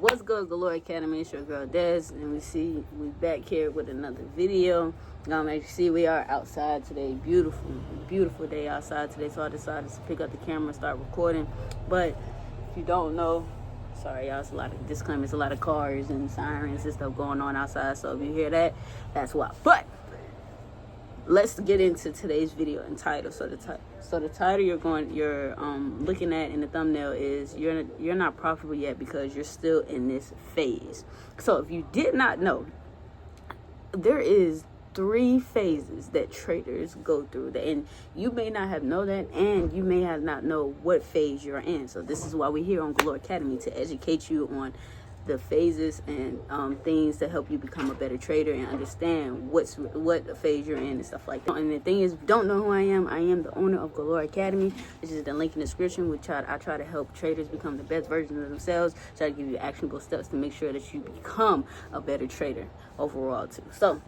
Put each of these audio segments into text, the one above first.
What's good, Galore Academy? It's your girl Des, and we back here with another video. As you see, we are outside today. Beautiful day outside today. So I decided to pick up the camera and start recording. But if you don't know, sorry y'all, it's a lot of disclaimers, a lot of cars and sirens and stuff going on outside. So if you hear that, that's why. But let's get into today's video and title. So the title you're looking at in the thumbnail is you're not profitable yet because you're still in this phase. So if you did not know, there is 3 phases that traders go through, and you may not have known that, and you may have not know what phase you're in. So this is why we're here on Galore Academy, to educate you on the phases and things to help you become a better trader and understand what phase you're in and stuff like that. And the thing is, if you don't know who I am the owner of Galore Academy. This is the link in the description. I try to help traders become the best version of themselves. Try to give you actionable steps to make sure that you become a better trader overall too. So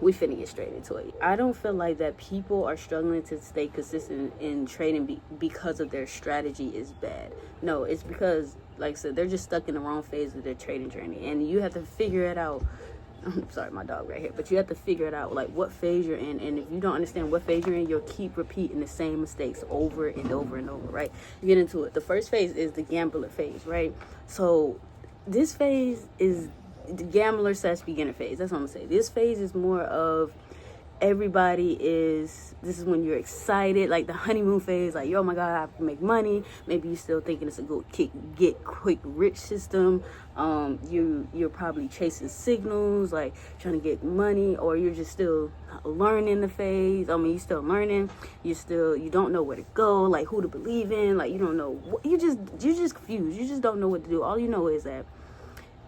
we finna get straight into it. I don't feel like that people are struggling to stay consistent in trading because of their strategy is bad. No, it's because, like I said, they're just stuck in the wrong phase of their trading journey, and you have to figure it out. I'm sorry, my dog right here, but you have to figure it out, like what phase you're in. And if you don't understand what phase you're in, you'll keep repeating the same mistakes over and over and over, right? Get into it. The first phase is the gambler phase, right? So this phase is the gambler / beginner phase. That's what I'm gonna say. This phase is more of this is when you're excited, like the honeymoon phase, like, yo, my God, I can make money. Maybe you're still thinking it's a good get quick rich system. You're probably chasing signals, like trying to get money, or you're just still learning the phase. I mean, you're still learning. You don't know where to go, like who to believe in, like you don't know what, you're just confused. You just don't know what to do. All you know is that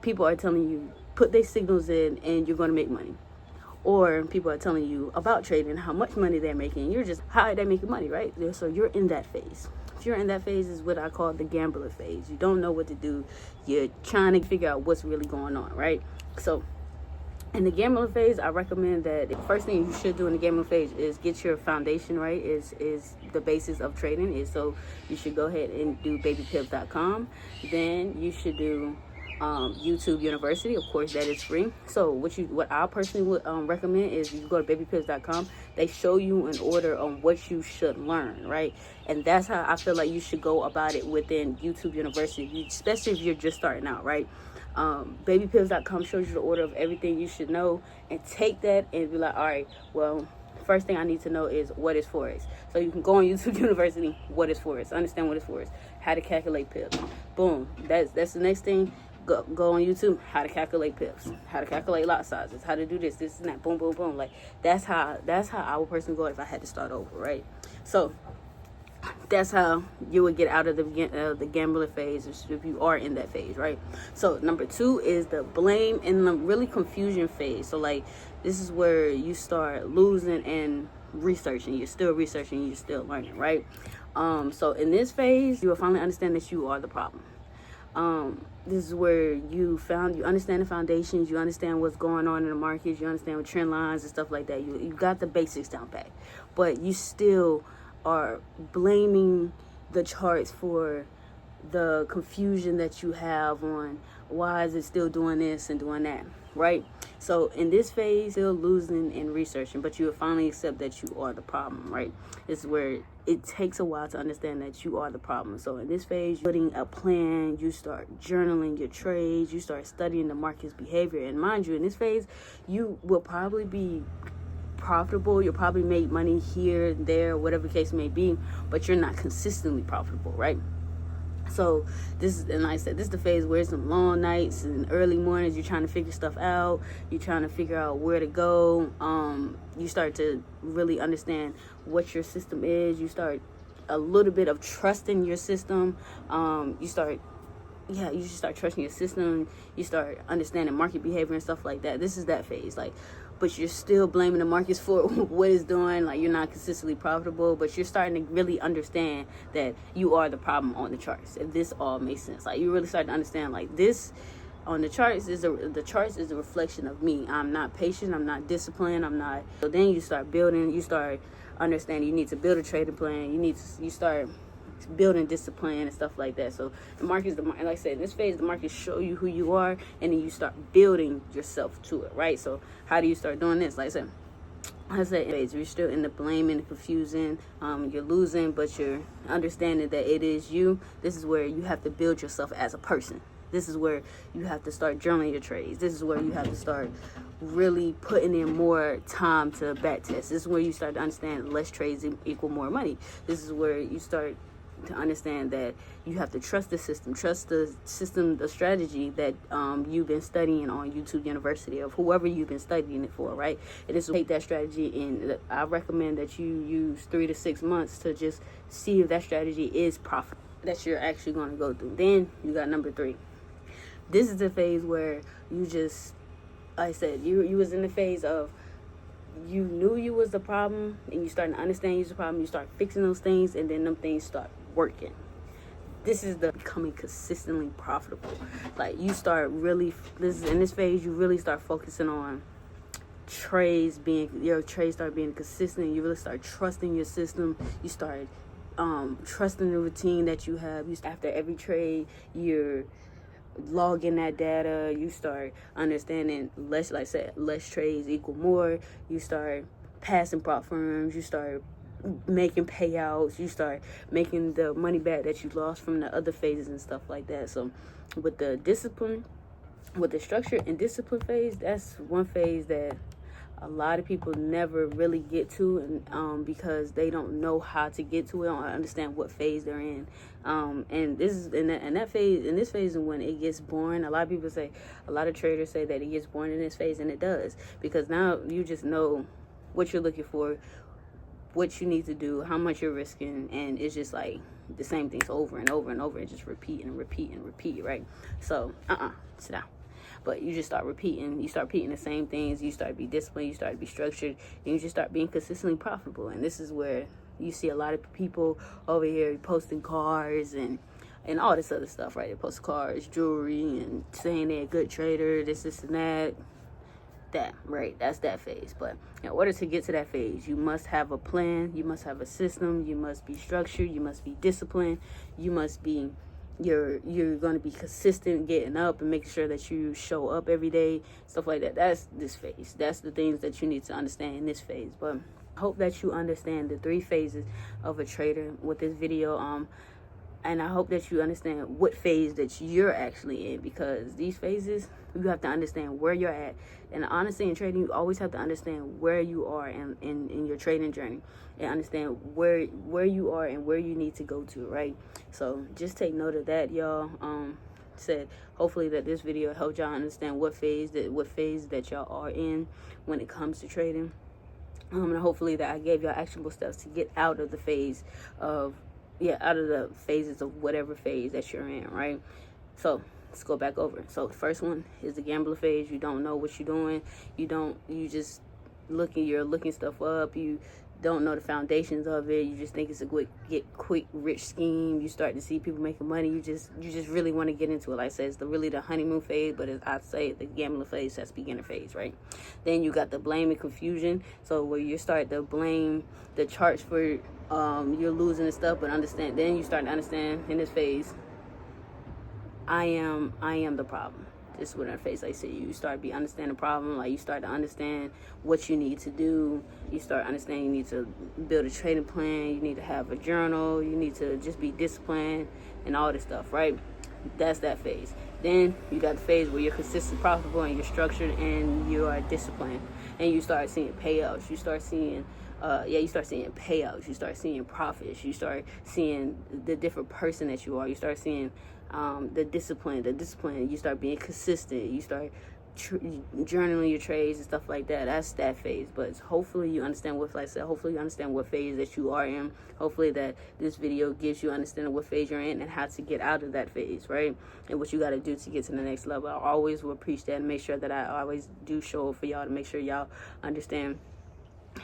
people are telling you, put their signals in and you're going to make money. Or people are telling you about trading, how much money they're making. You're just, how are they making money, right? So you're in that phase. If you're in that phase, is what I call the gambler phase. You don't know what to do. You're trying to figure out what's really going on, right? So in the gambler phase, I recommend that the first thing you should do in the gambler phase is get your foundation right, is the basis of trading. So you should go ahead and do babypips.com. Then you should do YouTube University. Of course, that is free. So what I personally would recommend is you go to babypips.com. They show you an order on what you should learn, right? And that's how I feel like you should go about it within YouTube University, especially if you're just starting out, right? Babypips.com shows you the order of everything you should know, and take that and be like, all right, well, first thing I need to know is what is Forex. So you can go on YouTube University, what is Forex, understand what is Forex, how to calculate pips. Boom, that's the next thing. Go on YouTube, how to calculate pips, how to calculate lot sizes, how to do this and that, boom, boom, boom. Like that's how I would personally go if I had to start over, right? So that's how you would get out of the gambler phase if you are in that phase, right? So number 2 is the blame and the really confusion phase. So like this is where you start losing and researching. You're still researching, you're still learning, right? So in this phase, you will finally understand that you are the problem. This is where you understand the foundations, you understand what's going on in the markets, you understand what trend lines and stuff like that. You got the basics down pat, but you still are blaming the charts for the confusion that you have on why is it still doing this and doing that, right? So in this phase, still losing and researching, but you will finally accept that you are the problem, right? This is where it takes a while to understand that you are the problem. So in this phase, you're putting a plan, you start journaling your trades, you start studying the market's behavior. And mind you, in this phase, you will probably be profitable. You'll probably make money here, there, whatever the case may be, but you're not consistently profitable, right? So this is, and like I said, this is the phase where it's some long nights and early mornings. You're trying to figure stuff out. You're trying to figure out where to go. You start to really understand what your system is. You start a little bit of trusting your system. You just start trusting your system. You start understanding market behavior and stuff like that. This is that phase, like, but you're still blaming the markets for what it's doing. Like, you're not consistently profitable, but you're starting to really understand that you are the problem on the charts. If this all makes sense, like, you really start to understand, like, this on the charts is a reflection of me. I'm not patient. I'm not disciplined. So then you start building. You start understanding you need to build a trading plan. You start building discipline and stuff like that. So the markets, like I said, in this phase, the markets show you who you are, and then you start building yourself to it, right? So how do you start doing this? Like I said, you're still in the blame and the confusing. You're losing, but you're understanding that it is you. This is where you have to build yourself as a person. This is where you have to start journaling your trades. This is where you have to start really putting in more time to back test. This is where you start to understand less trades equal more money. This is where you start to understand that you have to trust the system, the strategy that you've been studying on YouTube University, of whoever you've been studying it for, right? It is take that strategy, and I recommend that you use 3 to 6 months to just see if that strategy is profitable, that you're actually going to go through. Then you got number 3. This is the phase where you just, like I said, you was in the phase of you knew you was the problem, and you starting to understand you was the problem. You start fixing those things, and then them things start working. This is the becoming consistently profitable. Like you start really, in this phase, you really start focusing on your trades start being consistent. You really start trusting your system. You start trusting the routine that you have. After every trade, you're logging that data. You start understanding less, like I said, less trades equal more. You start passing prop firms. You start making payouts. You start making the money back that you lost from the other phases and stuff like that. So with the discipline, with the structure and discipline phase, that's one phase that a lot of people never really get to, and because they don't know how to get to it, or understand what phase they're in. And this is in this phase is when it gets boring. A lot of people say, a lot of traders say that it gets boring in this phase, and it does, because now you just know what you're looking for, what you need to do, how much you're risking, and it's just like the same things over and over and over, and just repeat and repeat and repeat, right? So sit down. But you just start repeating the same things. You start to be disciplined, you start to be structured, and you just start being consistently profitable. And this is where you see a lot of people over here posting cars and all this other stuff, right? They post cars, jewelry, and saying they're a good trader, this and that. That, right? That's that phase. But in order to get to that phase, you must have a plan, you must have a system, you must be structured, you must be disciplined, you must be you're going to be consistent getting up and making sure that you show up every day, stuff like that. That's this phase. That's the things that you need to understand in this phase. But I hope that you understand the 3 phases of a trader with this video. And I hope that you understand what phase that you're actually in, because these phases, you have to understand where you're at. And honestly, in trading, you always have to understand where you are in your trading journey, and understand where you are and where you need to go to, right? So just take note of that, y'all. Hopefully that this video helped y'all understand what phase that y'all are in when it comes to trading. And hopefully that I gave y'all actionable steps to get out of the phase of out of the phases of whatever phase that you're in, right? So let's go back over. So the first one is the gambler phase. You don't know what you're doing. You just you're looking stuff up. You don't know the foundations of it. You just think it's a quick rich scheme. You start to see people making money. You just really want to get into it. Like I said, it's the honeymoon phase, but I'd say the gambler phase, that's beginner phase, right? Then you got the blame and confusion. So where you start to blame the charts for you're losing and stuff, but then you start to understand in this phase, I am the problem. This is what in phase, like I said, you start to understand the problem. Like you start to understand what you need to do. You start understanding you need to build a trading plan. You need to have a journal. You need to just be disciplined and all this stuff, right? That's that phase. Then you got the phase where you're consistent, profitable, and you're structured and you are disciplined, and you start seeing payouts. You start seeing payouts. You start seeing profits. You start seeing the different person that you are. You start seeing the discipline. You start being consistent. You start journaling your trades and stuff like that. That's that phase. But hopefully you understand hopefully you understand what phase that you are in. Hopefully that this video gives you understanding what phase you're in and how to get out of that phase, right? And what you got to do to get to the next level. I always will preach that and make sure that I always do show up for y'all to make sure y'all understand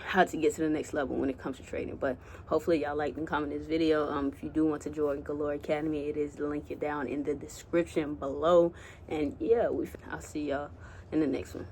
how to get to the next level when it comes to trading. But hopefully y'all liked and commented this video. If you do want to join Galore Academy, it is linked down in the description below. And yeah, I'll see y'all in the next one.